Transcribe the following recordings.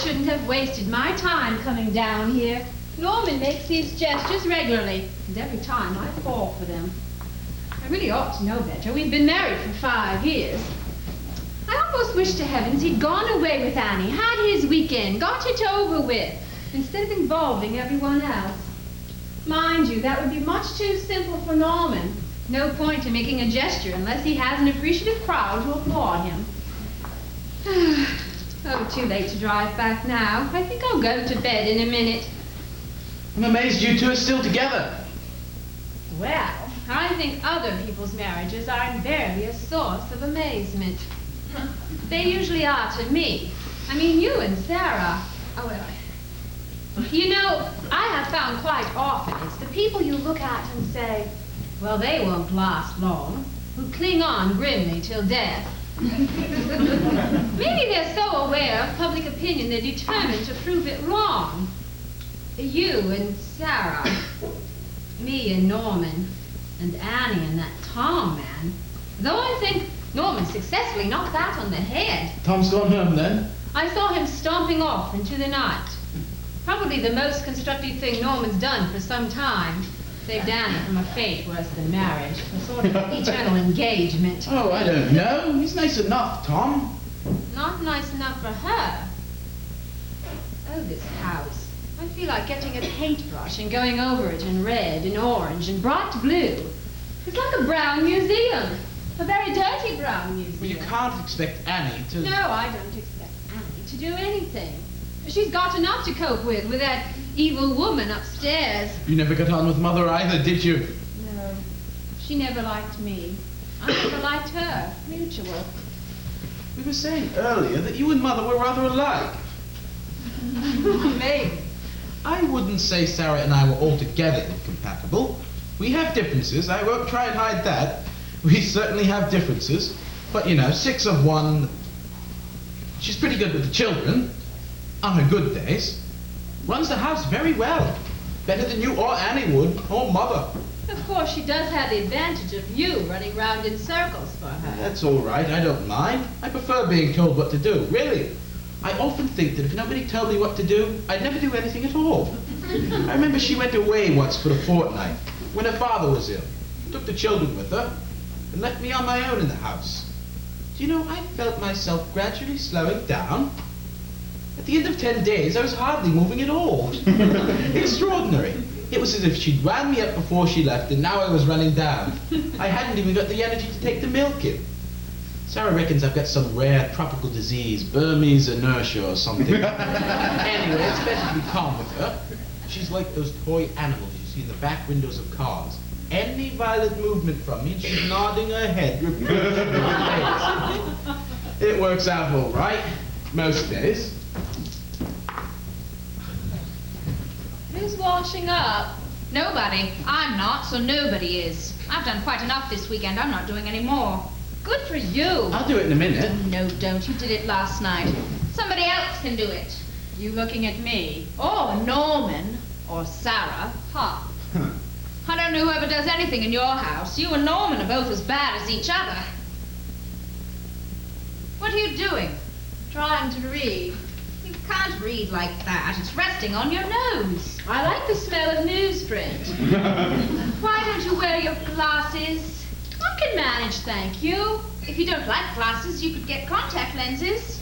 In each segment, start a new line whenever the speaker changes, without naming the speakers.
shouldn't have wasted my time coming down here. Norman makes these gestures regularly, and every time I fall for them. I really ought to know better. We've been married for 5 years. I almost wish to heavens he'd gone away with Annie, had his weekend, got it over with, instead of involving everyone else. Mind you, that would be much too simple for Norman. No point in making a gesture unless he has an appreciative crowd to applaud him. Oh, too late to drive back now. I think I'll go to bed in a minute.
I'm amazed you two are still together.
Well, I think other people's marriages are invariably a source of amazement. They usually are to me. I mean, you and Sarah. Oh, well, you know, I have found quite often it's the people you look at and say, well, they won't last long, who cling on grimly till death. Maybe they're so aware of public opinion they're determined to prove it wrong. You and Sarah, me and Norman, and Annie and that Tom man. Though I think Norman successfully knocked that on the head.
Tom's gone home then?
I saw him stomping off into the night. Probably the most constructive thing Norman's done for some time. Saved Annie from a fate worse than marriage, a sort of eternal engagement.
Oh, I don't know. He's nice enough, Tom.
Not nice enough for her. Oh, this house. I feel like getting a paintbrush and going over it in red and orange and bright blue. It's like a brown museum. A very dirty brown museum.
Well, you can't expect Annie to...
No, I don't expect Annie to do anything. She's got enough to cope with that evil woman upstairs.
You never got on with Mother either, did you?
No. She never liked me. I never liked her. Mutual.
We were saying earlier that you and Mother were rather alike.
Maybe.
I wouldn't say Sarah and I were altogether incompatible. We have differences. I won't try and hide that. We certainly have differences. But, you know, 6 of 1. She's pretty good with the children. On her good days. Runs the house very well. Better than you or Annie would, or Mother.
Of course, she does have the advantage of you running round in circles for her.
That's all right. I don't mind. I prefer being told what to do, really. I often think that if nobody told me what to do, I'd never do anything at all. I remember she went away once for a fortnight, when her father was ill. Took the children with her, and left me on my own in the house. Do you know, I felt myself gradually slowing down. At the end of 10 days, I was hardly moving at all. Extraordinary. It was as if she'd wound me up before she left, and now I was running down. I hadn't even got the energy to take the milk in. Sarah reckons I've got some rare tropical disease, Burmese inertia or something. Anyway, it's better to be calm with her. She's like those toy animals you see in the back windows of cars. Any violent movement from me, and she's nodding her head repeatedly. It works out all right, most days.
Who's washing up?
Nobody. I'm not, so nobody is. I've done quite enough this weekend. I'm not doing any more.
Good for you.
I'll do it in a minute.
No, don't. You did it last night. Somebody else can do it.
You looking at me?
Or Norman. Or Sarah.
Huh.
I don't know whoever does anything in your house. You and Norman are both as bad as each other. What are you doing?
Trying to read.
You can't read like that. It's resting on your nose.
I like the smell of newsprint. Why don't you wear your glasses? I can manage, thank you.
If you don't like glasses, you could get contact lenses.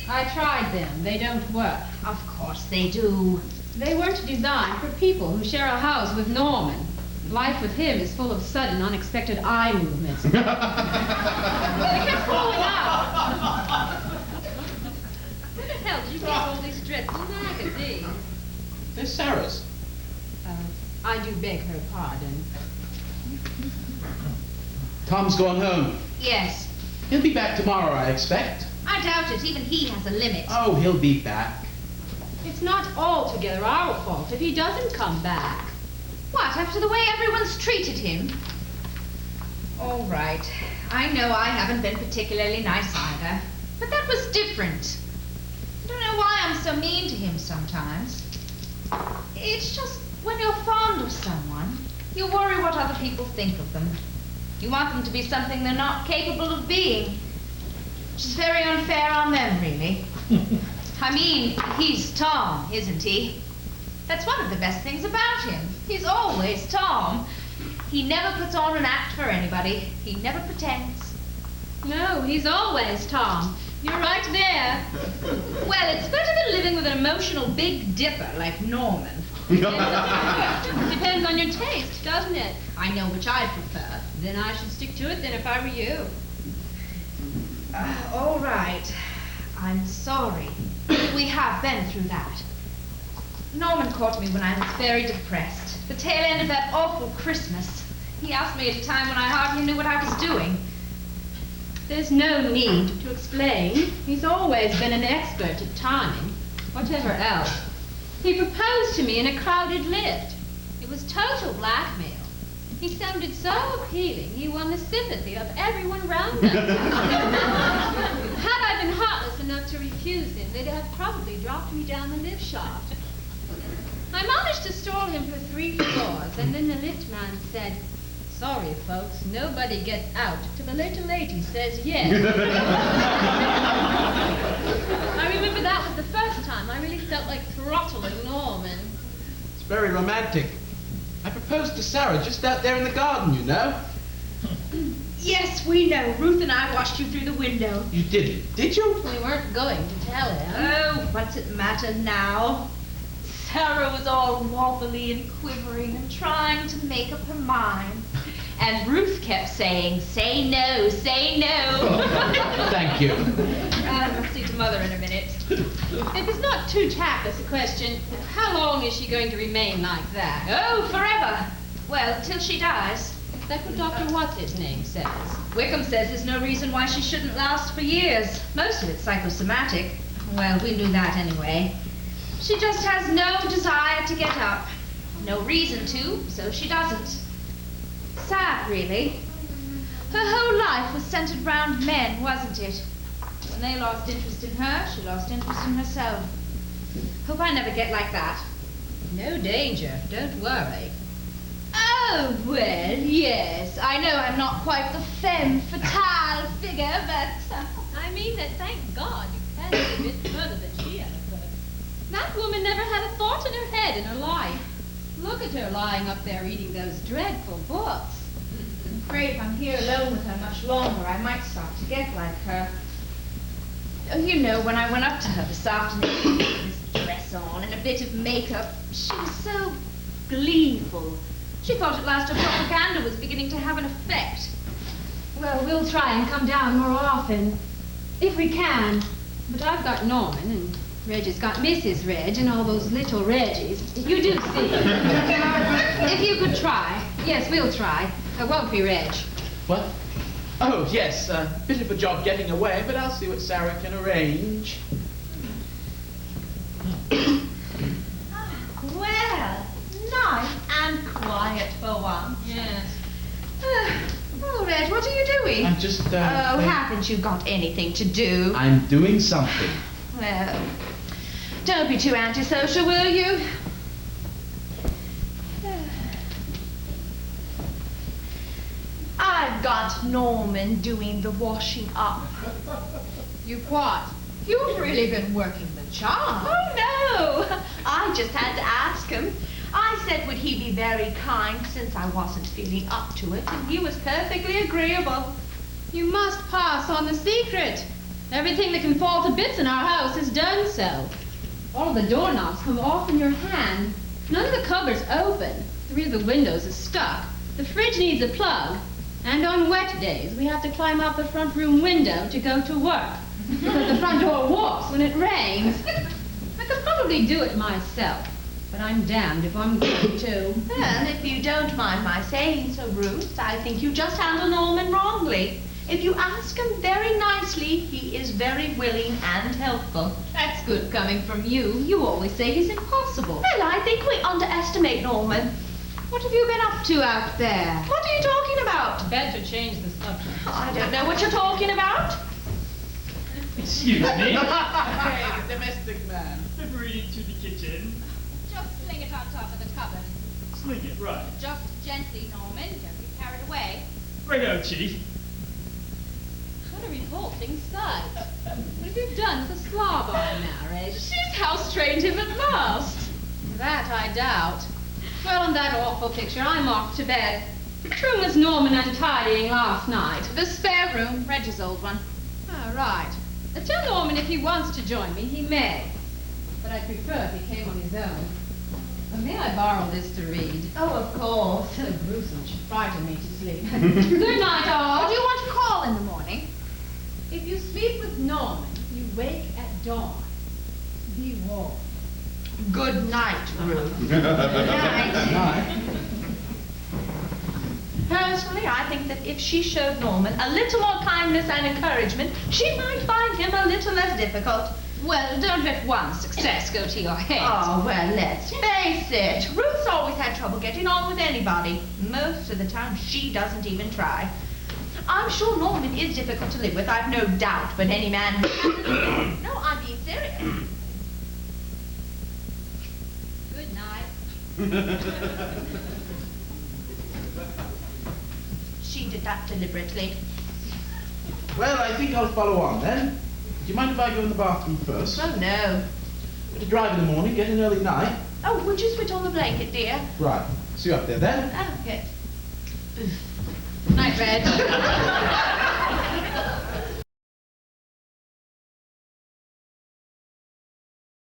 I tried them. They don't work.
Of course they do.
They weren't designed for people who share a house with Norman. Life with him is full of sudden, unexpected eye movements. They kept falling out. Where the hell did you get all these strips of magazines?
They're Sarah's.
I do beg her pardon.
Tom's gone home.
Yes.
He'll be back tomorrow, I expect.
I doubt it. Even he has a limit.
Oh, he'll be back.
It's not altogether our fault if he doesn't come back.
What, after the way everyone's treated him? All right. I know I haven't been particularly nice either. But that was different. I don't know why I'm so mean to him sometimes. It's just when you're fond of someone, you worry what other people think of them. You want them to be something they're not capable of being. Which is very unfair on them, really. I mean, he's Tom, isn't he? That's one of the best things about him. He's always Tom. He never puts on an act for anybody. He never pretends.
No, he's always Tom. You're right there.
Well, it's better than living with an emotional Big Dipper like Norman.
Depends on your taste, doesn't it?
I know which I prefer.
Then I should stick to it then if I were you.
All right. I'm sorry. We have been through that. Norman caught me when I was very depressed. The tail end of that awful Christmas. He asked me at a time when I hardly knew what I was doing.
There's no need to explain. He's always been an expert at timing, whatever else. He proposed to me in a crowded lift. It was total blackmail. He sounded so appealing, he won the sympathy of everyone around us. Had I been heartless enough to refuse him, they'd have probably dropped me down the lift shaft. I managed to stall him for 3 floors, and then the lift man said, "Sorry, folks, nobody gets out till the little lady says yes." I remember that was the first time I really felt like throttling Norman.
It's very romantic. I proposed to Sarah just out there in the garden, you know.
Yes, we know. Ruth and I watched you through the window.
You didn't, did you?
We weren't going to tell him.
Oh, what's it matter now? Sarah was all wobbly and quivering and trying to make up her mind. And Ruth kept saying, "Say no, say no."
Oh, thank you.
I'll see to Mother in a minute.
If it's not too tactless a question, how long is she going to remain like that?
Oh, forever. Well, till she dies.
That's what Dr. What's-his-name says.
Wickham says there's no reason why she shouldn't last for years. Most of it's psychosomatic. Well, we knew that anyway. She just has no desire to get up. No reason to, so she doesn't. Sad, really. Her whole life was centered around men, wasn't it? When they lost interest in her, she lost interest in herself. Hope I never get like that.
No danger, don't worry.
Oh, well, yes. I know I'm not quite the femme fatale figure, but...
I mean that, thank God, you can see a bit further than she ever could. That woman never had a thought in her head in her life. Look at her lying up there reading those dreadful books.
I'm afraid if I'm here alone with her much longer, I might start to get like her. Oh, you know, when I went up to her this afternoon with this dress on and a bit of makeup, she was so gleeful. She thought at last her propaganda was beginning to have an effect.
Well, we'll try and come down more often, if we can. But I've got Norman, and Reg has got Mrs. Reg, and all those little Reggies. You do see. If you could try. Yes, we'll try. Won't we, Reg?
What? Oh, yes, a bit of a job getting away, but I'll see what Sarah can arrange.
Well, nice and quiet for once.
Yes.
Oh, Reg, what are you doing?
I'm just,
haven't you got anything to do?
I'm doing something.
Well, don't be too antisocial, will you? I've got Norman doing the washing up.
You what?
You've really been working the job. Oh, no. I just had to ask him. I said, would he be very kind since I wasn't feeling up to it, and he was perfectly agreeable.
You must pass on the secret. Everything that can fall to bits in our house is done so. All the doorknobs come off in your hand. None of the cupboards open. 3 of the windows are stuck. The fridge needs a plug. And on wet days, we have to climb out the front room window to go to work. Because the front door walks when it rains. I could probably do it myself, but I'm damned if I'm going to.
Well, if you don't mind my saying so, Ruth, I think you just handle Norman wrongly. If you ask him very nicely, he is very willing and helpful.
That's good coming from you. You always say he's impossible.
Well, I think we underestimate Norman.
What have you been up to out there?
What are you talking about?
Better change the subject.
I don't know what you're talking about.
Excuse me.
Hey, domestic man.
Hurry to the kitchen.
Just sling it on top of the cupboard.
Sling it, right.
Just gently, Norman. Don't be carried away.
Righto, Chief.
What a revolt laughing sight. What have you done with the Slav I married?
She's house-trained him at last.
That I doubt. Well, on that awful picture, I'm off to bed. Which room was Norman untidying last night?
The spare room, Reg's old one.
Oh, right. Tell Norman if he wants to join me, he may. But I'd prefer if he came on his own. May I borrow this to read?
Oh, of course.
So gruesome, she frightened me to sleep. Good night, all.
Do you want to call in the morning?
If you sleep with Norman, you wake at dawn. Be warned.
Good night, Ruth.
Good night.
Personally, I think that if she showed Norman a little more kindness and encouragement, she might find him a little less difficult.
Well, don't let one success go to your head.
Oh, well, let's face it. Ruth's always had trouble getting on with anybody. Most of the time, she doesn't even try. I'm sure Norman is difficult to live with, I've no doubt, but any man who... No, I'm being serious.
Good night.
She did that deliberately.
Well, I think I'll follow on then. Do you mind if I go in the bathroom first?
Oh, no.
Got to drive in the morning, get an early night.
Oh, would you switch on the blanket, dear?
Right. See you up there then.
Okay.
Night, Reg.